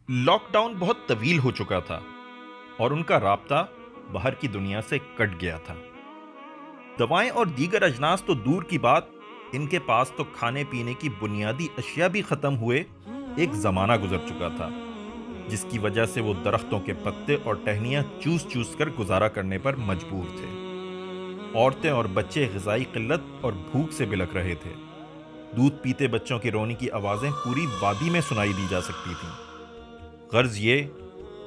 Lock down بہت طویل ہو چکا تھا اور ان کا رابطہ باہر کی دنیا سے کٹ گیا تھا۔ دوائیں اور دیگر اجناس تو دور کی بات، ان کے پاس تو کھانے پینے کی بنیادی اشیاء بھی ختم ہوئے ایک زمانہ گزر چکا تھا، جس کی وجہ سے وہ درختوں کے پتے اور ٹہنیاں چوس چوس کر گزارا کرنے پر مجبور تھے۔ عورتیں اور بچے غذائی قلت اور بھوک سے بلک رہے تھے۔ دودھ پیتے بچوں کی رونی کی آوازیں پوری وادی میں سنائی دی جا سکتی تھیں۔ غرض یہ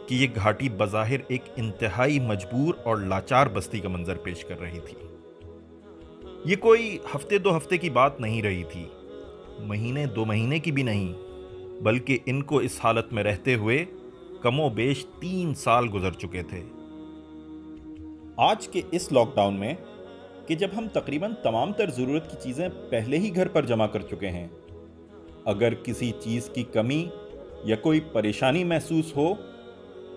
کہ یہ گھاٹی بظاہر ایک انتہائی مجبور اور لاچار بستی کا منظر پیش کر رہی تھی۔ یہ کوئی ہفتے دو ہفتے کی بات نہیں رہی تھی، مہینے دو مہینے کی بھی نہیں، بلکہ ان کو اس حالت میں رہتے ہوئے کم و بیش 3 سال گزر چکے تھے۔ آج کے اس لاک ڈاؤن میں کہ جب ہم تقریباً تمام تر ضرورت کی چیزیں پہلے ہی گھر پر جمع کر چکے ہیں، اگر کسی چیز کی کمی یا کوئی پریشانی محسوس ہو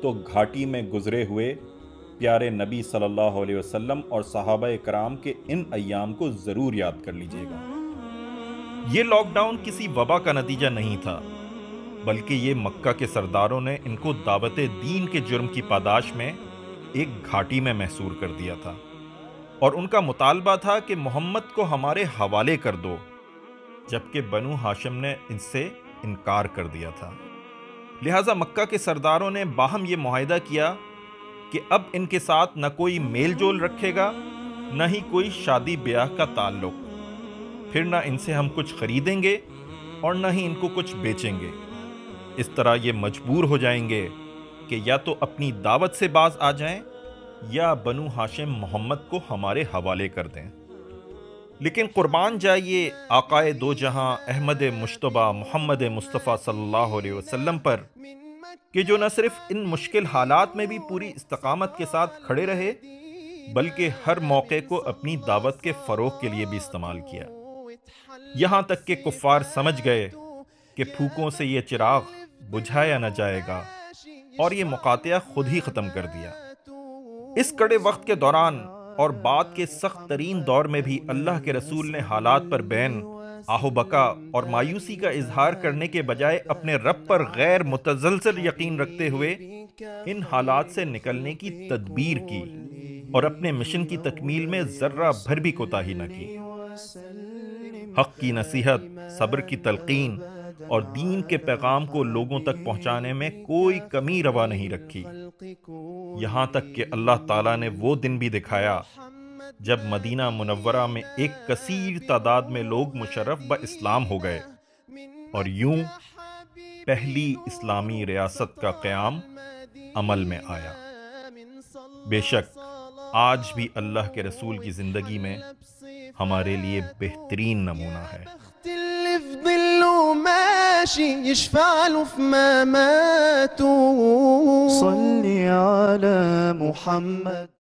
تو گھاٹی میں گزرے ہوئے پیارے نبی صلی اللہ علیہ وسلم اور صحابہ کرام کے ان ایام کو ضرور یاد کر لیجئے گا۔ یہ لاک ڈاؤن کسی وبا کا نتیجہ نہیں تھا، بلکہ یہ مکہ کے سرداروں نے ان کو دعوت دین کے جرم کی پاداش میں ایک گھاٹی میں محصور کر دیا تھا، اور ان کا مطالبہ تھا کہ محمد کو ہمارے حوالے کر دو، جبکہ بنو ہاشم نے ان سے انکار کر دیا تھا۔ لہٰذا مکہ کے سرداروں نے باہم یہ معاہدہ کیا کہ اب ان کے ساتھ نہ کوئی میل جول رکھے گا، نہ ہی کوئی شادی بیاہ کا تعلق، پھر نہ ان سے ہم کچھ خریدیں گے اور نہ ہی ان کو کچھ بیچیں گے۔ اس طرح یہ مجبور ہو جائیں گے کہ یا تو اپنی دعوت سے باز آ جائیں یا بنو ہاشم محمد کو ہمارے حوالے کر دیں۔ لیکن قربان جائیے آقائے دو جہاں احمد مجتبیٰ محمد مصطفیٰ صلی اللہ علیہ وسلم پر، کہ جو نہ صرف ان مشکل حالات میں بھی پوری استقامت کے ساتھ کھڑے رہے، بلکہ ہر موقع کو اپنی دعوت کے فروغ کے لیے بھی استعمال کیا۔ یہاں تک کہ کفار سمجھ گئے کہ پھوکوں سے یہ چراغ بجھایا نہ جائے گا، اور یہ مقاطعہ خود ہی ختم کر دیا۔ اس کڑے وقت کے دوران اور بعد کے سخت ترین دور میں بھی اللہ کے رسول نے حالات پر بین آہ و بکا اور مایوسی کا اظہار کرنے کے بجائے اپنے رب پر غیر متزلزل یقین رکھتے ہوئے ان حالات سے نکلنے کی تدبیر کی اور اپنے مشن کی تکمیل میں ذرہ بھر بھی کوتاہی نہ کی۔ حق کی نصیحت، صبر کی تلقین اور دین کے پیغام کو لوگوں تک پہنچانے میں کوئی کمی روا نہیں رکھی، یہاں تک کہ اللہ تعالیٰ نے وہ دن بھی دکھایا جب مدینہ منورہ میں ایک کثیر تعداد میں لوگ مشرف اسلام ہو گئے، اور یوں پہلی اسلامی ریاست کا قیام عمل میں آیا۔ بے شک آج بھی اللہ کے رسول کی زندگی میں ہمارے لیے بہترین نمونہ ہے۔ اللي في ظله ماشي يشفع له في مماته. صلي على محمد.